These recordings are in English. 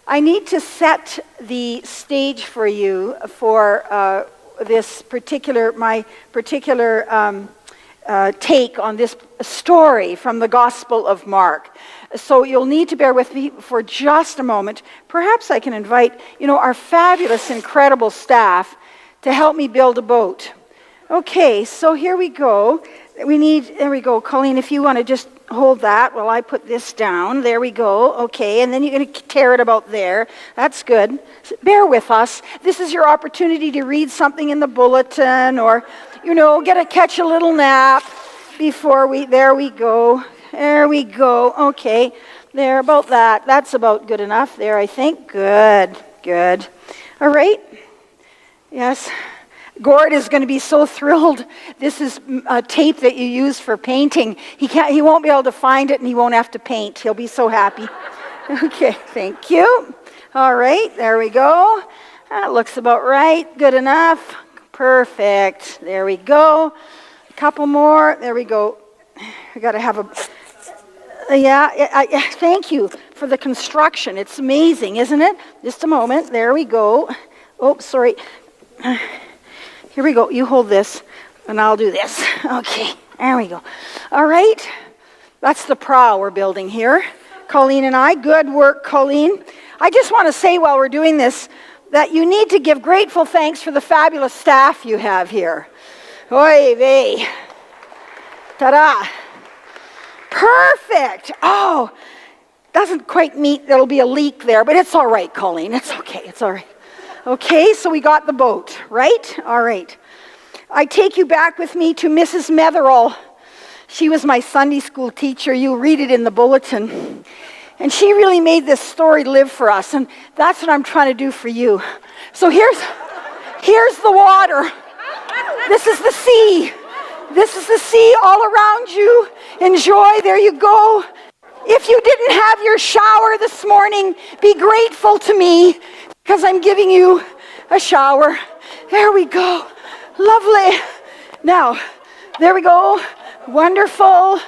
I need to set the stage for you for my particular take on this story from the Gospel of Mark. So you'll need to bear with me for just a moment. Perhaps I can invite, our fabulous, incredible staff to help me build a boat. Okay, so here we go. There we go. Colleen, if you want to just hold that while I put this down. There we go. Okay, and then you're going to tear it about there. That's good. So bear with us. This is your opportunity to read something in the bulletin or, catch a little nap there we go. There we go. Okay, there, about that. That's about good enough there, I think. Good. All right. Yes. Gord is going to be so thrilled. This is a tape that you use for painting. He won't be able to find it and he won't have to paint. He'll be so happy. Okay, thank you. All right, there we go. That looks about right. Good enough. Perfect. There we go. A couple more. There we go. I got to have thank you for the construction. It's amazing, isn't it? Just a moment. There we go. Oh, sorry. Here we go. You hold this, and I'll do this. Okay, there we go. All right. That's the prow we're building here. Colleen and I. Good work, Colleen. I just want to say while we're doing this that you need to give grateful thanks for the fabulous staff you have here. Oy vey. Ta-da. Perfect. Oh, doesn't quite meet. There'll be a leak there, but it's all right, Colleen. It's okay. It's all right. Okay, so we got the boat, right? All right. I take you back with me to Mrs. Metherall. She was my Sunday school teacher. You'll read it in the bulletin. And she really made this story live for us, and that's what I'm trying to do for you. So here's the water. This is the sea. This is the sea all around you. Enjoy. There you go. If you didn't have your shower this morning, be grateful to me, because I'm giving you a shower. There we go. Lovely. Now, there we go. Wonderful.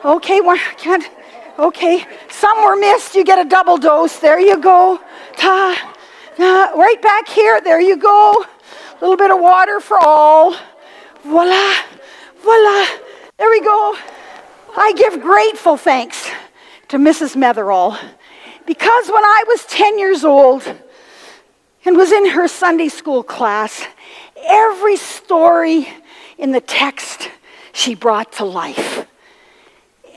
Okay, okay. Some were missed. You get a double dose. There you go. Right back here. There you go. A little bit of water for all. Voila. Voila. There we go. I give grateful thanks to Mrs. Metherall, because when I was 10 years old, and was in her Sunday school class, every story in the text she brought to life.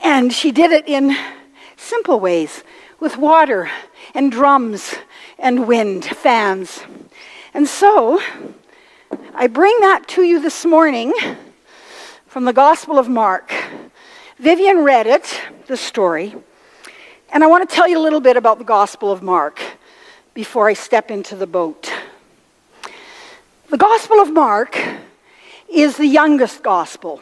And she did it in simple ways, with water and drums and wind, fans. And so, I bring that to you this morning from the Gospel of Mark. Vivian read it, the story, and I want to tell you a little bit about the Gospel of Mark before I step into the boat. The Gospel of Mark is the youngest gospel.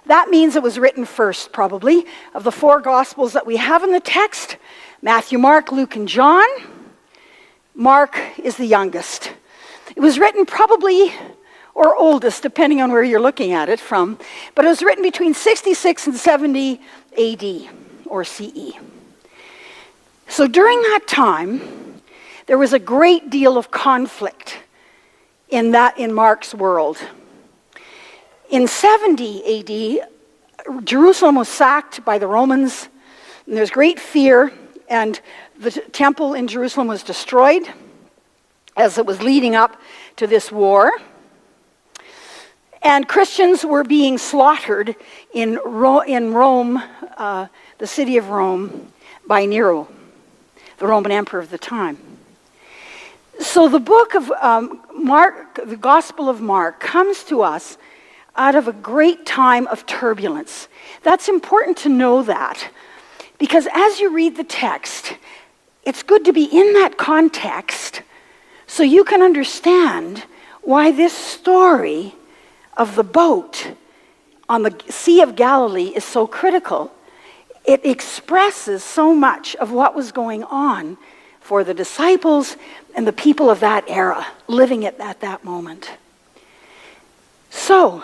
That means it was written first, probably. Of the four gospels that we have in the text, Matthew, Mark, Luke, and John, Mark is the youngest. It was written probably, or oldest, depending on where you're looking at it from, but it was written between 66 and 70 AD, or CE. So during that time, there was a great deal of conflict in Mark's world. In 70 AD, Jerusalem was sacked by the Romans, and there's great fear, and the temple in Jerusalem was destroyed as it was leading up to this war. And Christians were being slaughtered in Rome, the city of Rome, by Nero, the Roman emperor of the time. So the book of Mark, the Gospel of Mark, comes to us out of a great time of turbulence. That's important to know that, because as you read the text, it's good to be in that context so you can understand why this story of the boat on the Sea of Galilee is so critical. It expresses so much of what was going on for the disciples and the people of that era living it at that moment. So,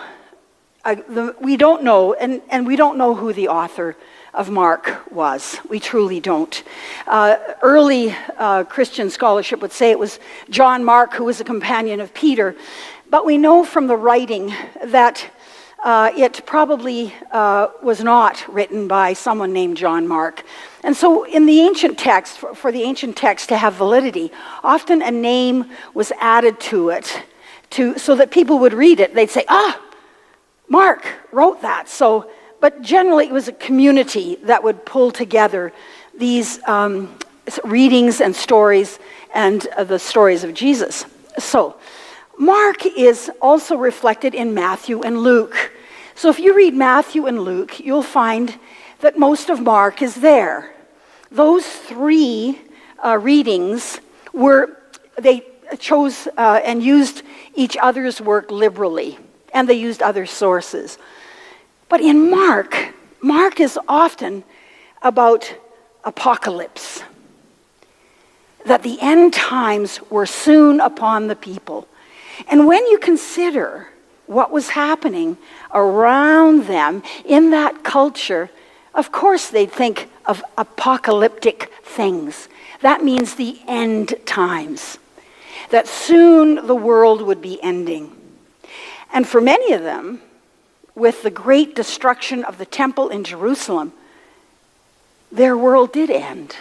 we don't know, and we don't know who the author of Mark was. We truly don't. Early Christian scholarship would say it was John Mark, who was a companion of Peter. But we know from the writing that it probably was not written by someone named John Mark. And so in the ancient text, for the ancient text to have validity, often a name was added to it so that people would read it. They'd say, Mark wrote that. But generally it was a community that would pull together these readings and stories and the stories of Jesus. So Mark is also reflected in Matthew and Luke. So if you read Matthew and Luke, you'll find that most of Mark is there. Those three readings they chose and used each other's work liberally, and they used other sources. But in Mark is often about apocalypse, that the end times were soon upon the people. And when you consider what was happening around them in that culture, of course they'd think of apocalyptic things. That means the end times, that soon the world would be ending. And for many of them, with the great destruction of the temple in Jerusalem, their world did end.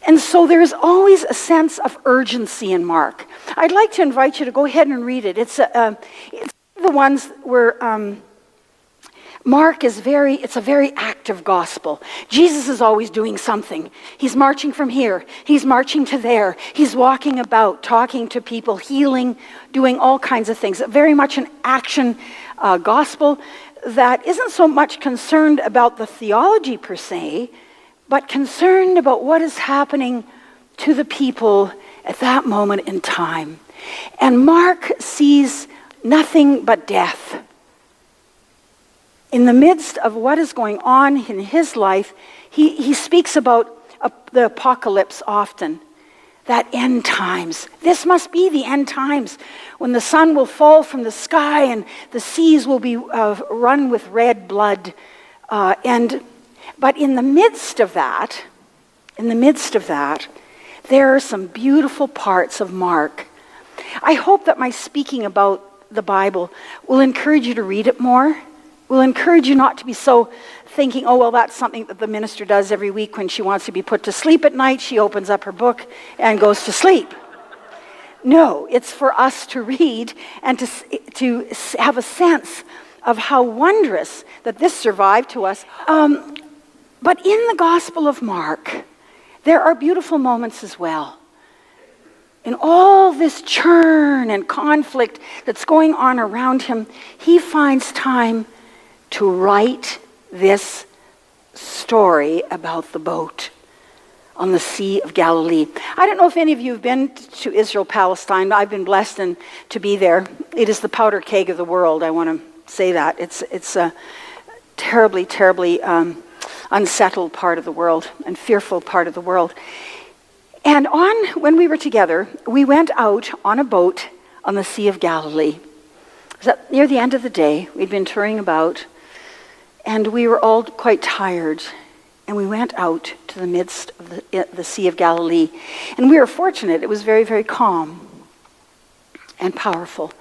And so there's always a sense of urgency in Mark. I'd like to invite you to go ahead and read it. It's the ones where Mark it's a very active gospel. Jesus is always doing something. He's marching from here. He's marching to there. He's walking about, talking to people, healing, doing all kinds of things. Very much an action gospel that isn't so much concerned about the theology per se, but concerned about what is happening to the people at that moment in time. And Mark sees nothing but death. In the midst of what is going on in his life, he speaks about the apocalypse often, that end times. This must be the end times, when the sun will fall from the sky and the seas will be run with red blood. But in the midst of that, there are some beautiful parts of Mark. I hope that my speaking about the Bible will encourage you to read it more, will encourage you not to be so thinking, oh, well, that's something that the minister does every week when she wants to be put to sleep at night. She opens up her book and goes to sleep. No, it's for us to read and to have a sense of how wondrous that this survived to us. But in the Gospel of Mark, there are beautiful moments as well. In all this churn and conflict that's going on around him, he finds time to write this story about the boat on the Sea of Galilee. I don't know if any of you have been to Israel, Palestine. I've been blessed to be there. It is the powder keg of the world. I want to say that. It's a terribly, terribly unsettled part of the world and fearful part of the world. And when we were together, we went out on a boat on the Sea of Galilee. It was near the end of the day. We'd been touring about, and we were all quite tired. And we went out to the midst of the Sea of Galilee. And we were fortunate. It was very, very calm and powerful.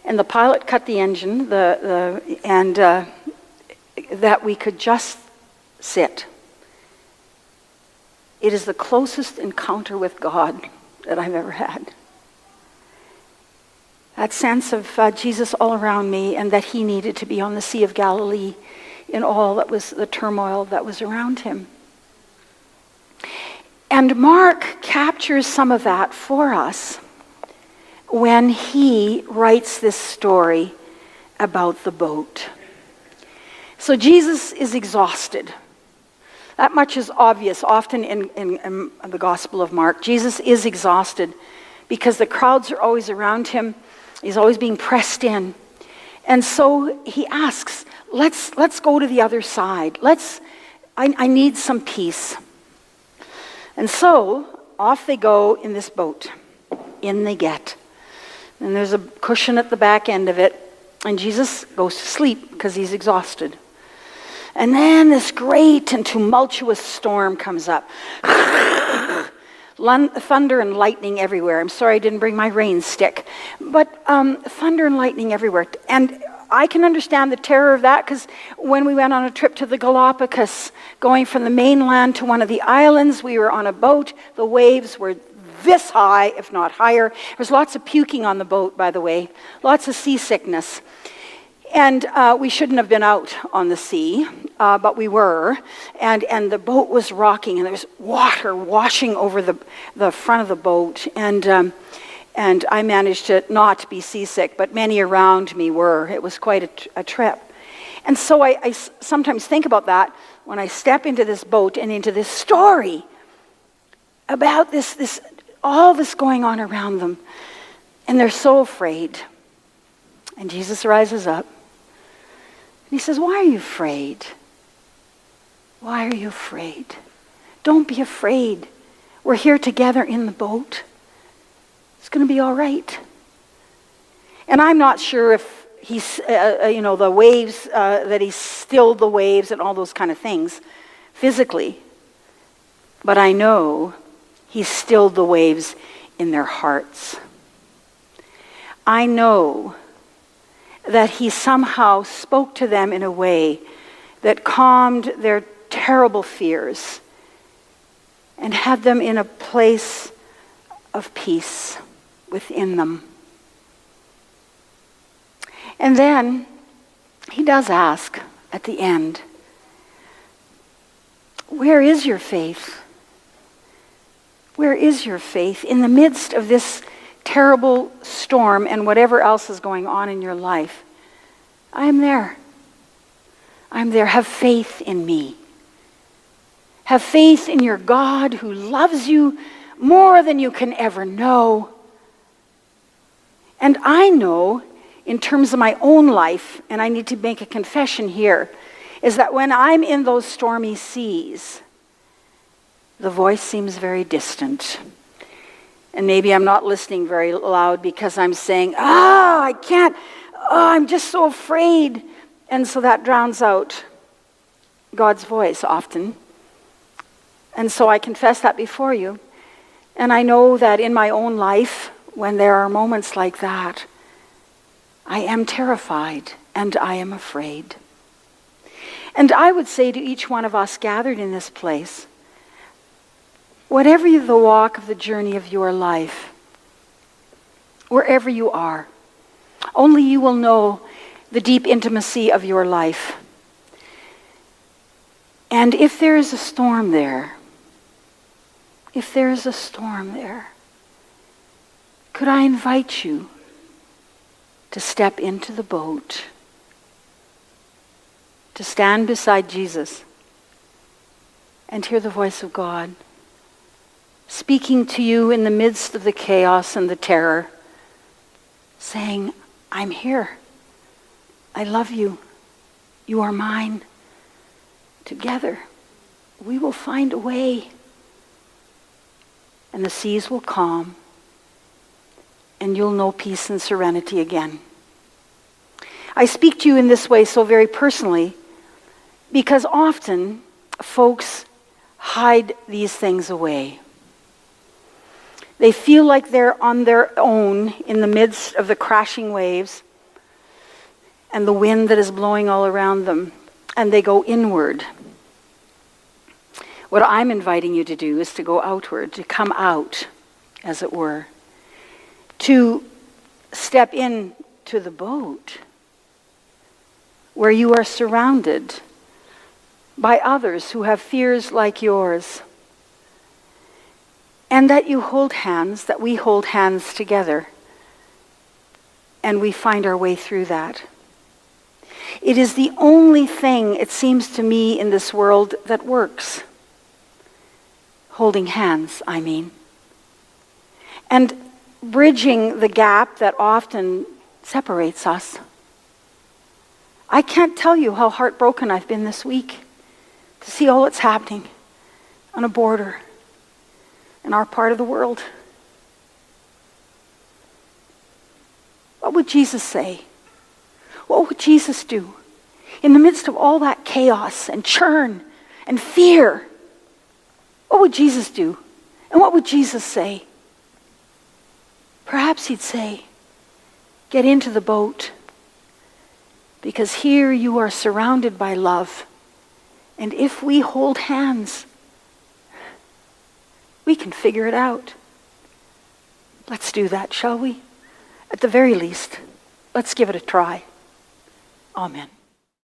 And the pilot cut the engine, and that we could just sit. It is the closest encounter with God that I've ever had. That sense of Jesus all around me, and that he needed to be on the Sea of Galilee in all that was the turmoil that was around him. And Mark captures some of that for us when he writes this story about the boat. So Jesus is exhausted. That much is obvious often in the Gospel of Mark. Jesus is exhausted because the crowds are always around him. He's always being pressed in. And so he asks, let's go to the other side. I need some peace. And so off they go in this boat. In they get. And there's a cushion at the back end of it. And Jesus goes to sleep because he's exhausted. And then this great and tumultuous storm comes up. Thunder and lightning everywhere. I'm sorry I didn't bring my rain stick. But thunder and lightning everywhere. And I can understand the terror of that, because when we went on a trip to the Galapagos, going from the mainland to one of the islands, we were on a boat. The waves were this high, if not higher. There was lots of puking on the boat, by the way. Lots of seasickness. And we shouldn't have been out on the sea, but we were. And the boat was rocking, and there was water washing over the front of the boat. And I managed to not be seasick, but many around me were. It was quite a trip. And so I sometimes think about that when I step into this boat and into this story about this all this going on around them. And they're so afraid. And Jesus rises up. And he says, why are you afraid? Why are you afraid? Don't be afraid. We're here together in the boat. It's going to be all right. And I'm not sure if he's, the waves, that he stilled the waves and all those kind of things physically. But I know he stilled the waves in their hearts. I know that he somehow spoke to them in a way that calmed their terrible fears and had them in a place of peace within them. And then he does ask at the end, where is your faith? Where is your faith in the midst of this terrible storm and whatever else is going on in your life? I am there. I'm there. Have faith in me. Have faith in your God who loves you more than you can ever know. And I know, in terms of my own life, and I need to make a confession here, is that when I'm in those stormy seas, the voice seems very distant. And maybe I'm not listening very loud because I'm saying, I can't, I'm just so afraid. And so that drowns out God's voice often. And so I confess that before you. And I know that in my own life, when there are moments like that, I am terrified and I am afraid. And I would say to each one of us gathered in this place, whatever the walk of the journey of your life, wherever you are, only you will know the deep intimacy of your life. And if there is a storm there, could I invite you to step into the boat, to stand beside Jesus and hear the voice of God speaking to you in the midst of the chaos and the terror, saying, I'm here. I love you. You are mine. Together, we will find a way. And the seas will calm. And you'll know peace and serenity again. I speak to you in this way so very personally because often folks hide these things away. They feel like they're on their own in the midst of the crashing waves and the wind that is blowing all around them, and they go inward. What I'm inviting you to do is to go outward, to come out, as it were, to step into the boat where you are surrounded by others who have fears like yours. And that you hold hands, that we hold hands together, and we find our way through that. It is the only thing, it seems to me, in this world that works. Holding hands, I mean. And bridging the gap that often separates us. I can't tell you how heartbroken I've been this week to see all that's happening on a border in our part of the world. What would Jesus say? What would Jesus do? In the midst of all that chaos and churn and fear, what would Jesus do? And what would Jesus say? Perhaps he'd say, get into the boat, because here you are surrounded by love. And if we hold hands, we can figure it out. Let's do that, shall we? At the very least, let's give it a try. Amen.